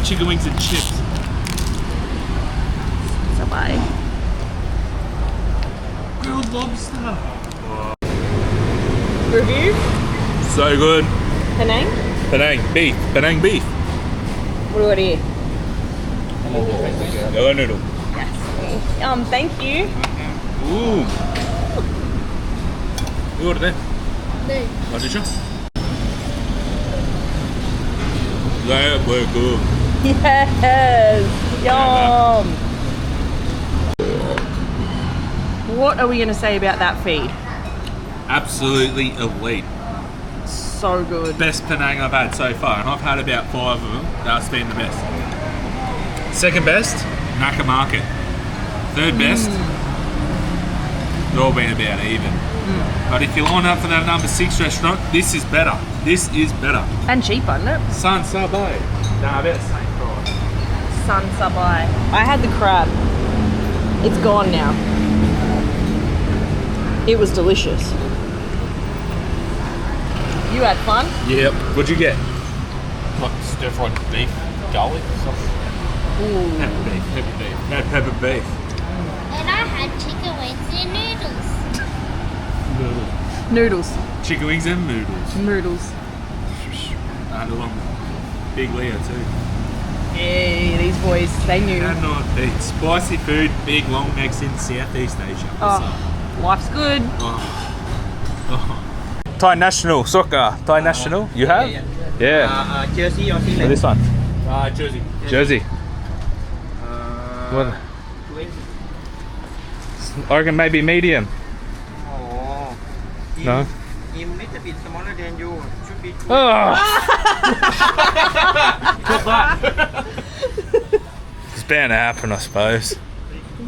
got chicken wings and chips. Sabay. Grilled lobster. Review? So good. Penang? Penang beef. Penang beef. What do we got here? Yellow noodle. Yes. Thank you. Ooh. You ordered that? No. Oh, did you? That were good. Yes. Yum. What are we going to say about that feed? Absolutely elite. So good. Best Penang I've had so far, and I've had about 5 of them. That's been the best. Second best, Naka Market. Third best, they're all been about even. But if you line up for that number 6 restaurant, this is better. This is better. And cheaper, isn't it? Sun Sabay. Nah, about the same price. Sun Sabay. I had the crab. It's gone now. It was delicious. You had fun? Yep. What'd you get? Like stir-fried beef, garlic, something. Ooh. Pepper beef. Pepper beef. Had pepper beef. And I had chicken wings and noodles. Noodles. Chicken wings and noodles. Noodles. I had a long big Leo too. Hey, these boys, they knew. Cannot beat spicy food, big long necks in Southeast Asia. Oh, life's good. Thai national soccer. Thai national. You have? Yeah. Jersey or Oh, this one. Jersey. Jersey. What? I reckon maybe medium. Oh. No. In little bit smaller than you. Should be. Oh. It's bound to happen, I suppose.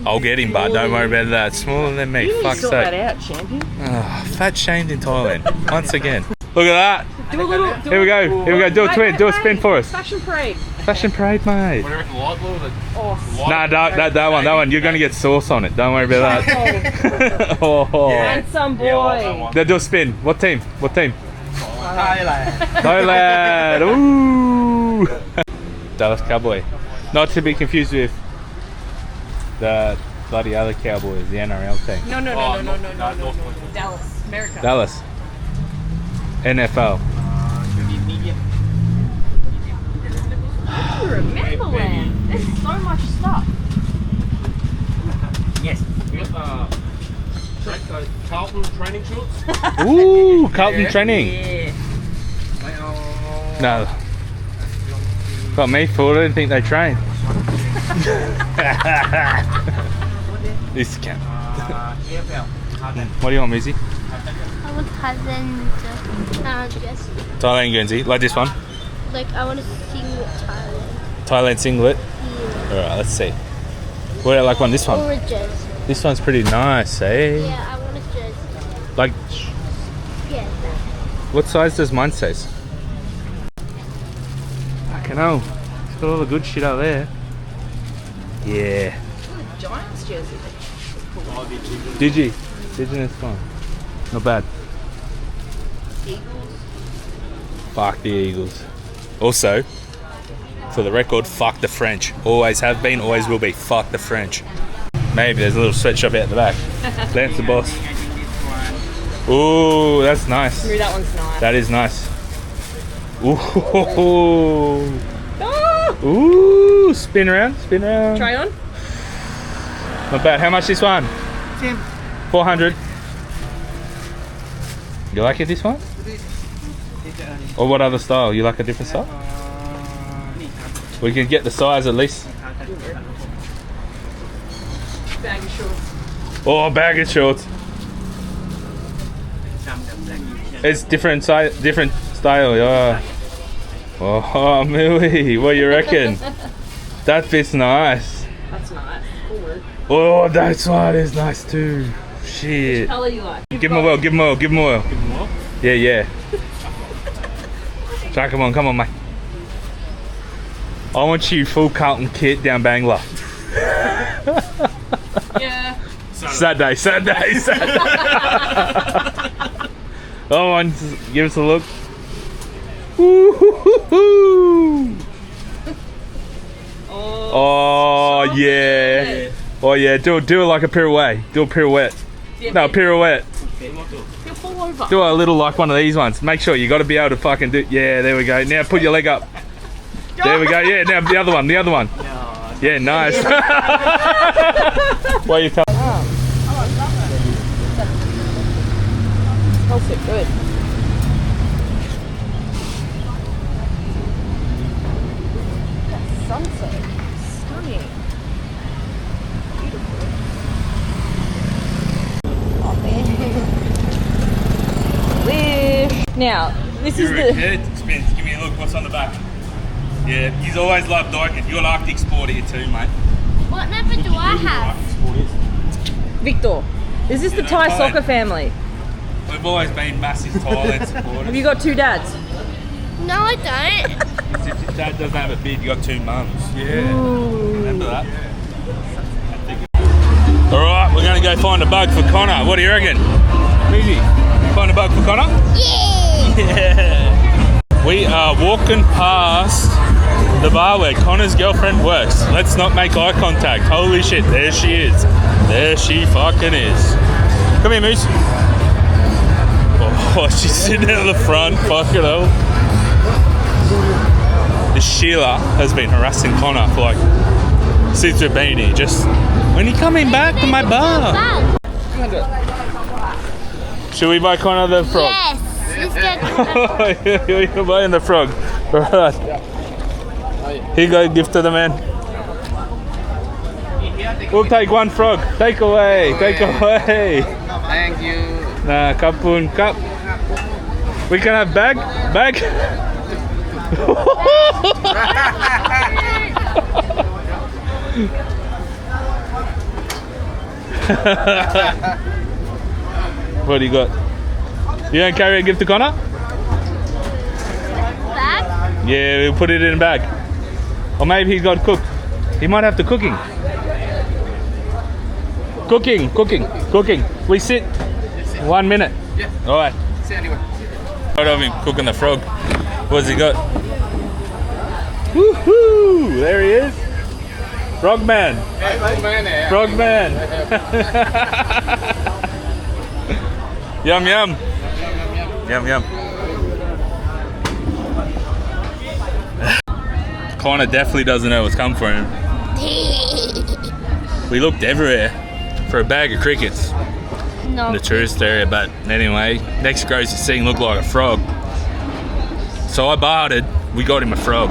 I'll get him, but don't worry about that. Smaller than me. You need to Fuck's sort that sake. out, champion. Oh, fat shamed in Thailand once again. Look at that. Do a little. Here we go. Here we go. Do a twin. Do a spin for us. Fashion parade. Fashion parade, mate. What do you reckon, light blue or the Oh, Nah, that one. You're gonna get sauce on it. Don't worry about that. Oh. handsome boy. They'll do a spin. What team? What team? Thailand? Thailand. Ooh. Dallas Cowboy. Not to be confused with the bloody other Cowboys, the NRL team. No. Dallas, America. Dallas. NFL. Should be medium. You remember when? There's so much stuff. Yes. We got Carlton training shorts. Ooh, Carlton training. Yeah. No. Got me fooled. I didn't think they train. This can. AFL. What do you want, Mizzy? I want Thailand dress. Thailand Guernsey. Like this one? Like I want to sing Thailand. Thailand singlet. Yeah. Alright, let's see. What do you like one? This one? Or a jersey. This one's pretty nice, eh? Yeah, I want a jersey. Like, Yeah. what size does mine say? Fucking hell. It's got all the good shit out there. Yeah. Giants jersey. Digi. Indigenous one. Not bad. Eagles. Fuck the Eagles. Also, for the record, fuck the French. Always have been, always will be. Fuck the French. Maybe there's a little sweatshop out the back. Lance the boss. Ooh, that's nice. Ooh, that one's nice. That is nice. Ooh. Ah! Ooh, spin around, spin around. Try on. Not bad. How much this one? 400. You like it, this one? Or what other style? You like a different style? We can get the size at least. Bag of shorts. Oh, bag of shorts. It's different size, different style. Yeah. Oh, Millie, what do you reckon? That fits nice. That's nice. Cool work. Oh, that one is nice too. Shit. Colour you like? Give him a whirl, give him a whirl, give him a whirl. Yeah, yeah. Try, come on, mate. I want you full Carlton kit down Bangla. Yeah. Saturday. Oh, and give us a look. Woo-hoo-hoo-hoo. Oh yeah. Oh yeah. Do it like a pirouette. Do a pirouette. No, pirouette. You'll fall over. Do a little like one of these ones. Make sure you got to be able to fucking do. Yeah, there we go. Now put your leg up. There we go. Yeah, now the other one. The other one. Yeah, nice. What are you telling? Smells so good. That sunset. Stunning. Beautiful. Oh man. Wish. Now, this is the. Spence, give me a look. What's on the back? Yeah, he's always loved Arctic. You're an Arctic sport here too, mate. What number do I have? Victor. Is this the Thai Thailand. soccer family? We've always been massive Thailand supporters. Have you got two dads? No, I don't. If your dad doesn't have a beard, you got two mums. Yeah. Remember that? Alright, we're going to go find a bug for Conor. What do you reckon? Easy. Find a bug for Conor? Yeah. Yeah. We are walking past the bar where Conor's girlfriend works. Let's not make eye contact. Holy shit, there she is. There she fucking is. Come here, Moose. Oh, she's sitting at the front. Fucking hell. This Sheila has been harassing Conor for like since we've been here. Just, when are you coming back to my bar? Should we buy Conor the frog? Yes. Let's get You're buying the frog. Alright. Here you go, gift to the man. We'll take one frog. Take away. Take away. Thank you. Nah, kapun kap. We can have bag. Bag. What do you got? You gonna carry a gift to Conor? back. Yeah, we'll put it in a bag. Or maybe he's got cook. He might have to cooking. Cooking. We sit 1 minute. Yeah. All right. See anyway. Out of him cooking the frog. What's he got? Woohoo! There he is. Frogman. Frogman. Yum yum. Yum. Conor definitely doesn't know what's come for him. We looked everywhere for a bag of crickets No. in the tourist area, but anyway, next grossest thing looked like a frog. So I bartered, we got him a frog.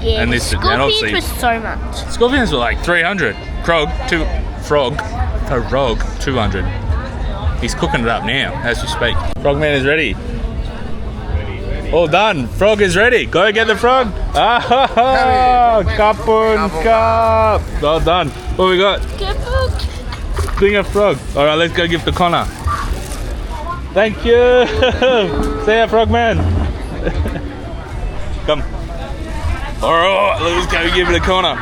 Yeah. And this- and Scorpions obviously- was so much. Scorpions were like 300. Frog, 200. He's cooking it up now as we speak. Frogman is ready. All done. Frog is ready. Go get the frog. Ah, kapun kap. Well done. What we got? Good book. Thing of frog. All right, let's go give to Conor. Thank you. See ya, Frogman. Come. All right, let's go give it to Conor.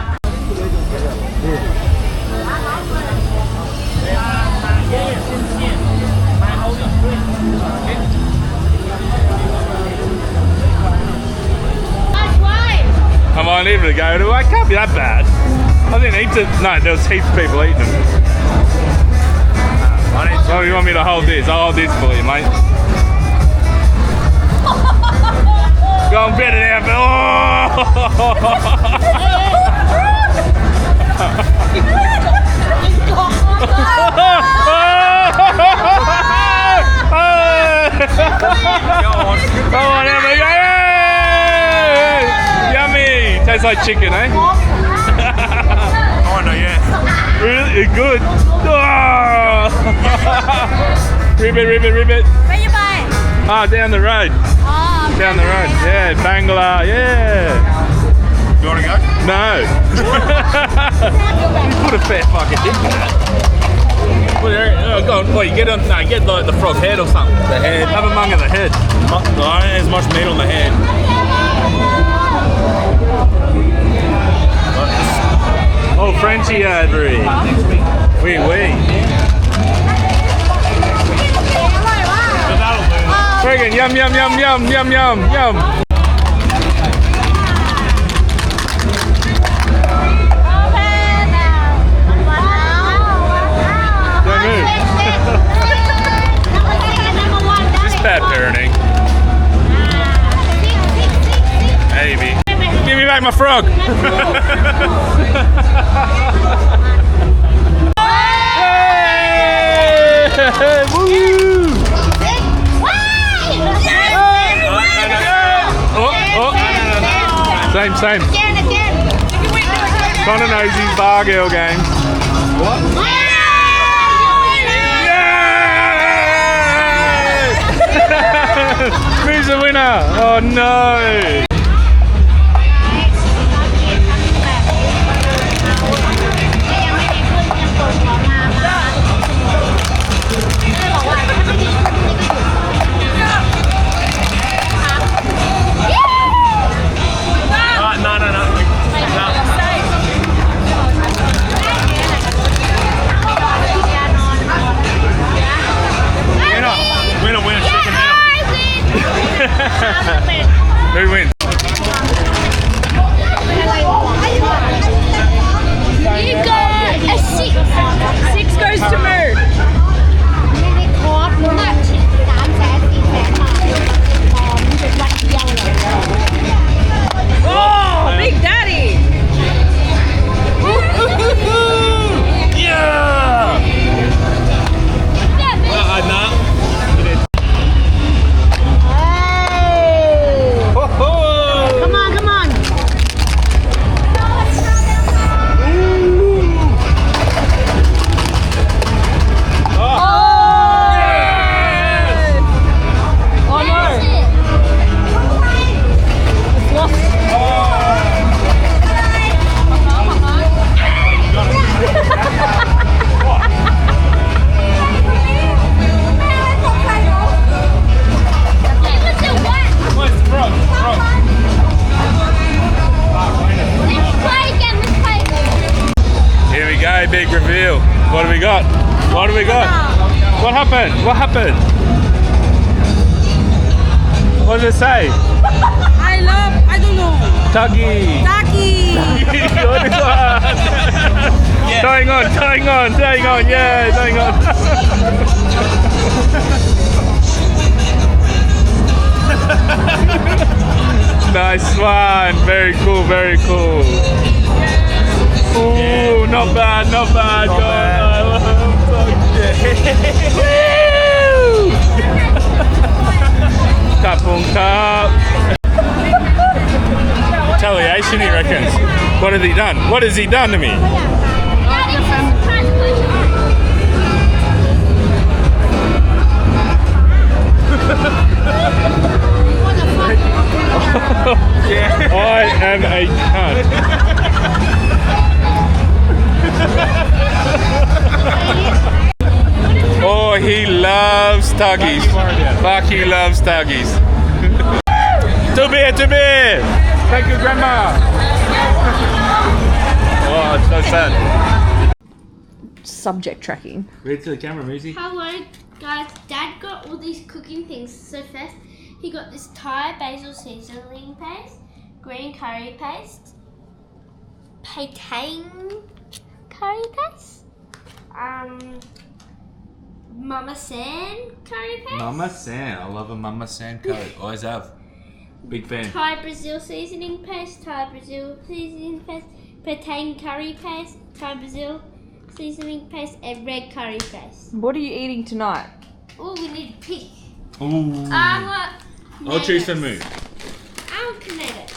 Come on, leave it to go. It can't be that bad. I think heaps of, no, there was heaps of people eating them. Oh, you want me to hold this? I'll hold this for you, mate. Go and bet it out, Come on, there we go. Yummy. Tastes like chicken, eh? Oh, no, yeah. Really good. Oh. Rib it. Where you buy it? Ah, down the road. Oh, Down the road. Yeah, Bangla. Yeah. You want to go? No. You put a fair fucking dip in that. Well, go on. Well, you get on. No, get like the frog head or something. The head. Have a mung of the head. No, there's much meat on the head. Oh, Frenchie over here. Oui. Friggin' yum. take my frog. Hey! Woo! Oh. Same. Conor knows his bar girl game. What? Yay! Who's the winner? Oh no! Who wins? You got a 6. 6 goes to Moo. Oh, Big Daddy. Yeah! Nah. Come on. Oh no. It's lost. Where's the frog? Let's play again. Here we go, big reveal. What do we got? What happened? What does it say? I don't know. Tuggy. Taki. What is that? Tying on. Yeah, tying on. Nice one. Very cool. Ooh, not bad. Woo! Cup. Retaliation, he reckons. What has he done? What has he done to me? I am a cunt. Oh, he loves tuggies. Fuck, he loves tuggies. To beer. Thank you, Grandma. Oh, it's so sad. Subject tracking. Read to the camera, Muzi. Hello guys, Dad got all these cooking things. So first he got this Thai basil seasoning paste, green curry paste, Paytang curry paste, Mama San curry paste, Mama San. I love a Mama San curry. Always have. Big fan. Thai Brazil seasoning paste, Thai Brazil seasoning paste, Paytang curry paste, Thai Brazil seasoning paste, and red curry paste. What are you eating tonight? Oh, we need to pick. Ooh. I'll choose for Moo. I want tomatoes.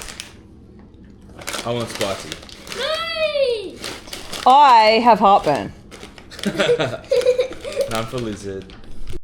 I want spicy. No! I have heartburn. None for lizard.